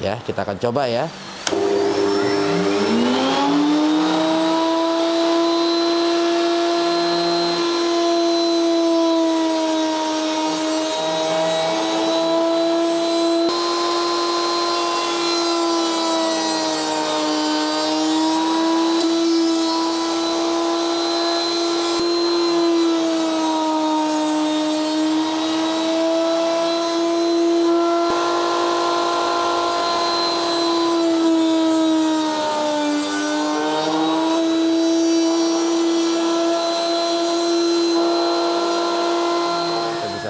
ya. Kita akan coba ya.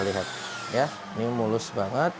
Lihat ya, ini mulus banget.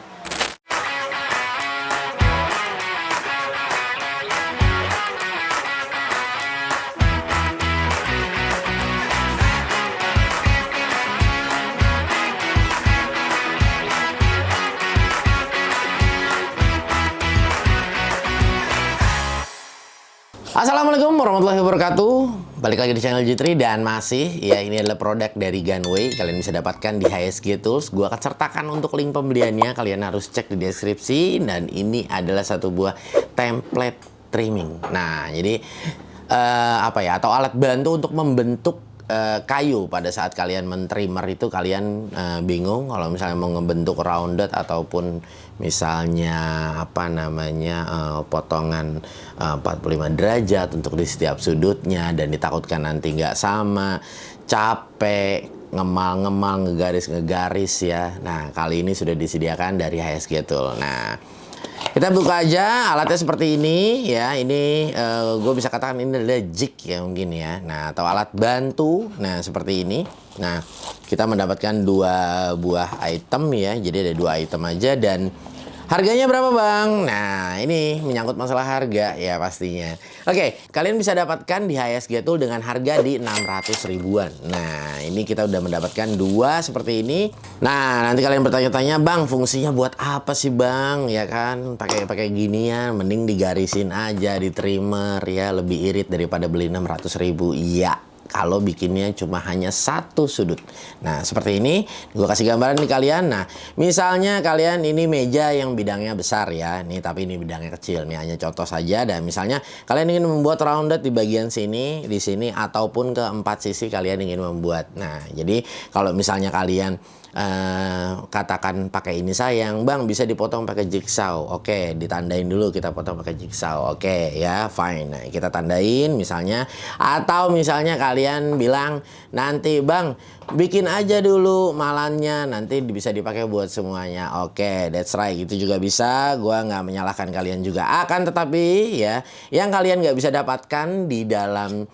Assalamualaikum warahmatullahi wabarakatuh. Balik lagi di channel G3 dan masih ya, ini adalah produk dari Gunway. Kalian bisa dapatkan di HSG Tools. Gua akan sertakan untuk link pembeliannya. Kalian harus cek di deskripsi. Dan ini adalah satu buah template trimming. Nah, jadi apa ya? Atau alat bantu untuk membentuk kayu pada saat kalian mentrimmer itu. Kalian bingung kalau misalnya mau ngebentuk rounded ataupun misalnya apa namanya potongan 45 derajat untuk di setiap sudutnya, dan ditakutkan nanti nggak sama, capek, ngemal-ngemal, ngegaris ya. Nah, kali ini sudah disediakan dari HSG Tool. Nah, kita buka aja alatnya seperti ini ya. Ini gue bisa katakan ini adalah jig ya mungkin ya. Nah, atau alat bantu. Nah, seperti ini. Nah, kita mendapatkan dua buah item ya. Jadi ada dua item aja. Dan harganya berapa bang? Nah, ini menyangkut masalah harga ya pastinya. Oke, kalian bisa dapatkan di HSG Tool dengan harga di 600 ribuan. Nah, ini kita udah mendapatkan dua seperti ini. Nah, nanti kalian bertanya-tanya, bang fungsinya buat apa sih bang? Ya kan, pakai ginian, mending digarisin aja di trimmer ya, lebih irit daripada beli 600 ribu. Iya, kalau bikinnya cuma hanya satu sudut. Nah, seperti ini. Gue kasih gambaran nih kalian. Nah, misalnya kalian ini meja yang bidangnya besar ya. Nih, tapi ini bidangnya kecil. Nih, hanya contoh saja. Dan misalnya kalian ingin membuat rounded di bagian sini, di sini, ataupun ke 4 sisi kalian ingin membuat. Nah, jadi kalau misalnya kalian katakan pakai ini sayang bang, bisa dipotong pakai jigsaw. Oke, ditandain dulu kita potong pakai jigsaw. Oke ya, fine. Nah, kita tandain misalnya. Atau misalnya kalian bilang nanti bang bikin aja dulu malannya, nanti bisa dipakai buat semuanya. Oke, that's right, itu juga bisa. Gua nggak menyalahkan kalian juga. Akan tetapi ya, yang kalian nggak bisa dapatkan di dalam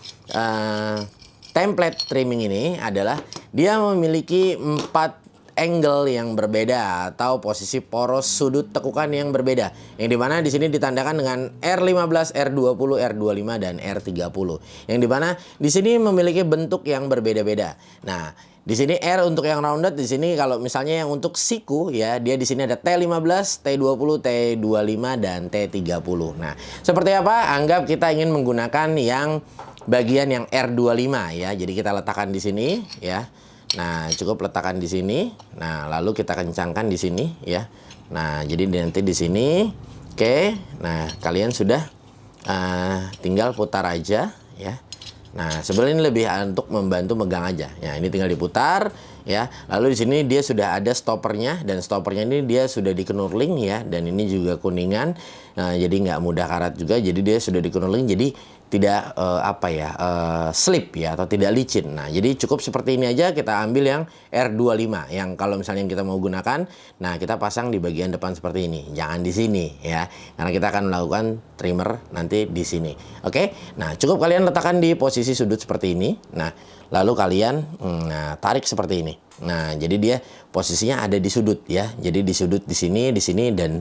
template trimming ini adalah dia memiliki 4 angle yang berbeda atau posisi poros sudut tekukan yang berbeda, yang dimana di sini ditandakan dengan R15, R20, R25 dan R30, yang dimana di sini memiliki bentuk yang berbeda-beda. Nah, di sini R untuk yang rounded, di sini kalau misalnya yang untuk siku ya, dia di sini ada T15, T20, T25 dan T30. Nah, seperti apa? Anggap kita ingin menggunakan yang bagian yang R25 ya. Jadi kita letakkan di sini ya. Nah, cukup letakkan di sini. Nah, lalu kita kencangkan di sini ya. Nah, jadi nanti di sini. Oke. Nah, kalian sudah tinggal putar aja ya. Nah, sebenarnya ini lebih untuk membantu megang aja. Ya, ini tinggal diputar ya. Lalu di sini dia sudah ada stoppernya, dan stoppernya ini dia sudah dikenurling ya, dan ini juga kuningan. Nah, jadi nggak mudah karat juga. Jadi dia sudah dikenurling, jadi tidak slip ya, atau tidak licin. Nah, jadi cukup seperti ini aja. Kita ambil yang R25 yang kalau misalnya kita mau gunakan, nah kita pasang di bagian depan seperti ini. Jangan di sini ya, karena kita akan melakukan trimmer nanti di sini. Oke. Nah, cukup kalian letakkan di posisi sudut seperti ini. Nah, lalu kalian tarik seperti ini. Nah, jadi dia posisinya ada di sudut ya. Jadi di sudut di sini, dan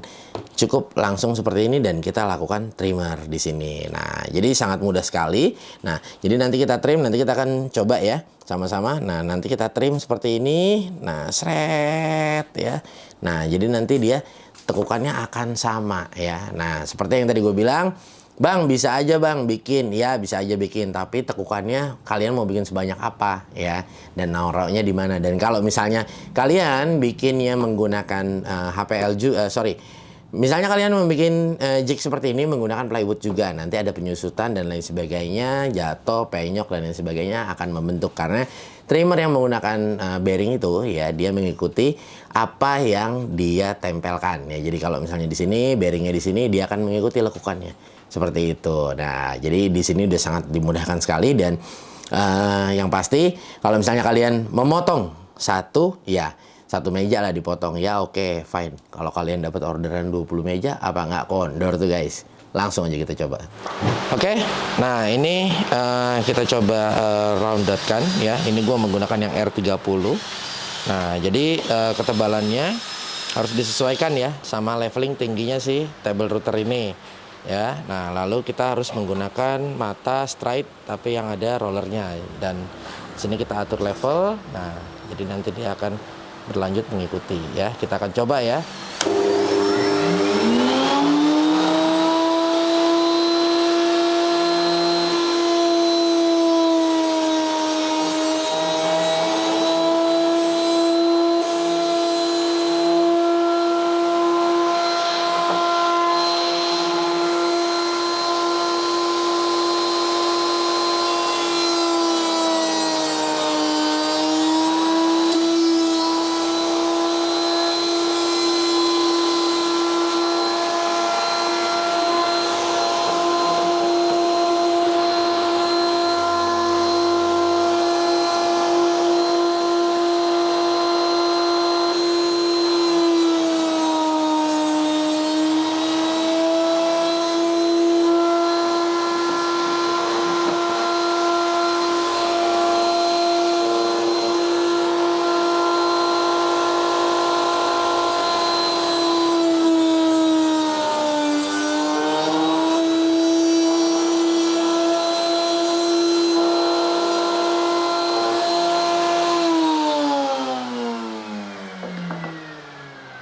cukup langsung seperti ini, dan kita lakukan trimmer di sini. Nah, jadi sangat mudah sekali. Nah, jadi nanti kita trim, nanti kita akan coba ya sama-sama. Nah, nanti kita trim seperti ini. Nah, seret ya. Nah, jadi nanti dia tekukannya akan sama ya. Nah, seperti yang tadi gue bilang, bang bisa aja bang bikin, ya bisa aja bikin, tapi tekukannya kalian mau bikin sebanyak apa ya, dan naruhnya di mana. Dan kalau misalnya kalian bikinnya menggunakan HPL Misalnya kalian membuat jig seperti ini menggunakan plywood juga, nanti ada penyusutan dan lain sebagainya, jatuh, penyok dan lain sebagainya akan membentuk karena trimmer yang menggunakan bearing itu ya dia mengikuti apa yang dia tempelkan ya. Jadi kalau misalnya di sini bearingnya di sini dia akan mengikuti lekukannya seperti itu. Nah, jadi di sini udah sangat dimudahkan sekali dan yang pasti kalau misalnya kalian memotong satu ya satu meja lah dipotong ya, oke, fine. Kalau kalian dapat orderan 20 meja apa nggak kondor tuh guys. Langsung aja kita coba. Oke, nah ini kita coba rounded kan ya. Ini gua menggunakan yang R30. Nah jadi ketebalannya harus disesuaikan ya sama leveling tingginya si table router ini ya. Nah lalu kita harus menggunakan mata straight tapi yang ada rollernya, dan sini kita atur level. Nah jadi nanti dia akan berlanjut mengikuti ya. Kita akan coba ya.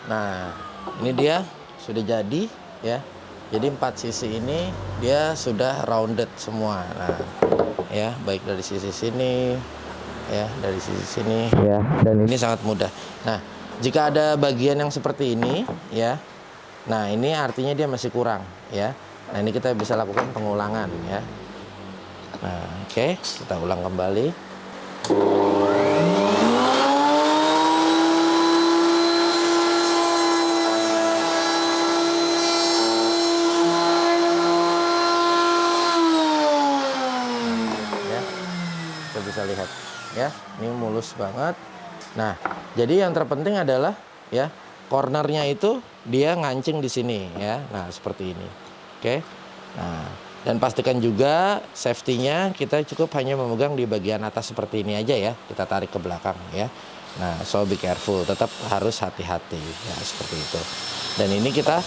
Nah, ini dia sudah jadi ya. Jadi 4 sisi ini dia sudah rounded semua. Nah, ya, baik dari sisi sini ya, dari sisi sini ya, dan ini sangat mudah. Nah, jika ada bagian yang seperti ini ya. Nah, ini artinya dia masih kurang ya. Nah, ini kita bisa lakukan pengulangan ya. Nah, oke, kita ulang kembali. Bisa lihat ya, ini mulus banget. Nah, jadi yang terpenting adalah ya cornernya itu dia ngancing di sini ya. Nah, seperti ini. Oke. Nah, dan pastikan juga safety-nya kita cukup hanya memegang di bagian atas seperti ini aja ya. Kita tarik ke belakang ya. Nah, so be careful, tetap harus hati-hati ya, seperti itu. Dan ini kita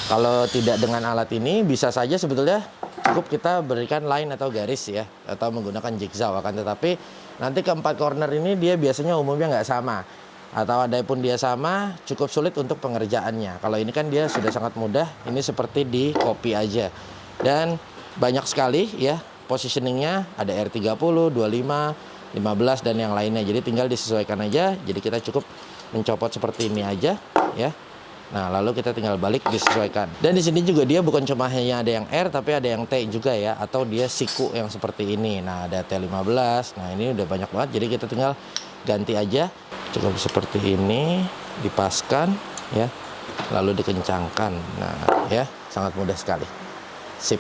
kalau tidak dengan alat ini bisa saja sebetulnya cukup kita berikan line atau garis ya, atau menggunakan jigsaw, akan tetapi nanti keempat corner ini dia biasanya umumnya nggak sama, atau ada pun dia sama cukup sulit untuk pengerjaannya. Kalau ini kan dia sudah sangat mudah, ini seperti di copy aja, dan banyak sekali ya positioningnya, ada R30, 25, 15 dan yang lainnya, jadi tinggal disesuaikan aja. Jadi kita cukup mencopot seperti ini aja ya. Nah, lalu kita tinggal balik disesuaikan. Dan di sini juga dia bukan cuma hanya ada yang R, tapi ada yang T juga ya, atau dia siku yang seperti ini. Nah, ada T15. Nah, ini udah banyak banget. Jadi kita tinggal ganti aja. Cukup seperti ini, dipaskan ya. Lalu dikencangkan. Nah, ya, sangat mudah sekali. Sip.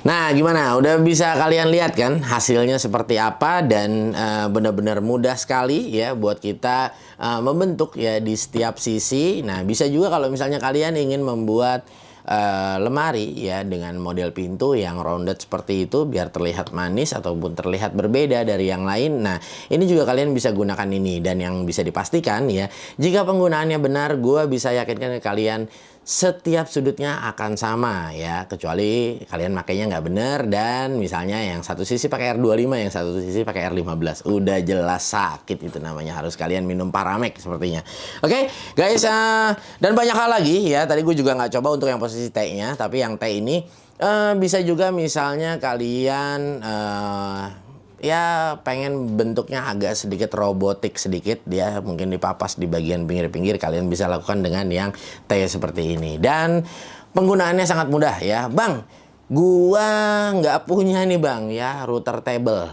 Nah, gimana? Udah bisa kalian lihat kan hasilnya seperti apa, dan benar-benar mudah sekali ya buat kita membentuk ya di setiap sisi. Nah, bisa juga kalau misalnya kalian ingin membuat lemari ya dengan model pintu yang rounded seperti itu biar terlihat manis ataupun terlihat berbeda dari yang lain. Nah, ini juga kalian bisa gunakan ini, dan yang bisa dipastikan ya, jika penggunaannya benar, gue bisa yakinkan ke kalian setiap sudutnya akan sama ya, kecuali kalian makainya nggak bener dan misalnya yang satu sisi pakai R25, yang satu sisi pakai R15, udah jelas sakit itu namanya, harus kalian minum Paramek sepertinya. Oke guys, dan banyak hal lagi ya, tadi gue juga nggak coba untuk yang posisi T-nya, tapi yang T ini bisa juga misalnya kalian ya pengen bentuknya agak sedikit robotik sedikit, dia mungkin dipapas di bagian pinggir-pinggir, kalian bisa lakukan dengan yang T seperti ini. Dan penggunaannya sangat mudah ya. Bang, gua nggak punya nih bang ya router table.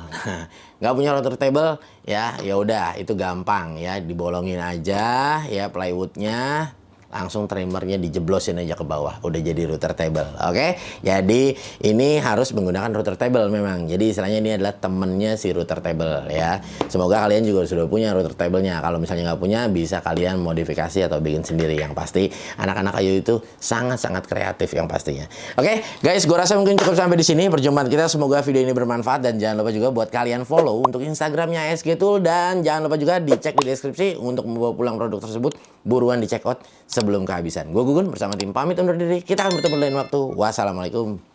Nggak punya router table ya, ya udah itu gampang ya, dibolongin aja ya plywoodnya, langsung trimmernya dijeblosin aja ke bawah, udah jadi router table. Oke, jadi ini harus menggunakan router table memang. Jadi istilahnya ini adalah temennya si router table ya. Semoga kalian juga sudah punya router tablenya. Kalau misalnya nggak punya, bisa kalian modifikasi atau bikin sendiri. Yang pasti anak-anak kayu itu sangat-sangat kreatif yang pastinya. Oke guys, gue rasa mungkin cukup sampai di sini perjumpaan kita. Semoga video ini bermanfaat, dan jangan lupa juga buat kalian follow untuk Instagramnya ASG Tool, dan jangan lupa juga dicek di deskripsi untuk membawa pulang produk tersebut. Buruan di check out sebelum kehabisan. Gue Gugun bersama tim pamit undur diri. Kita akan bertemu lain waktu. Wassalamualaikum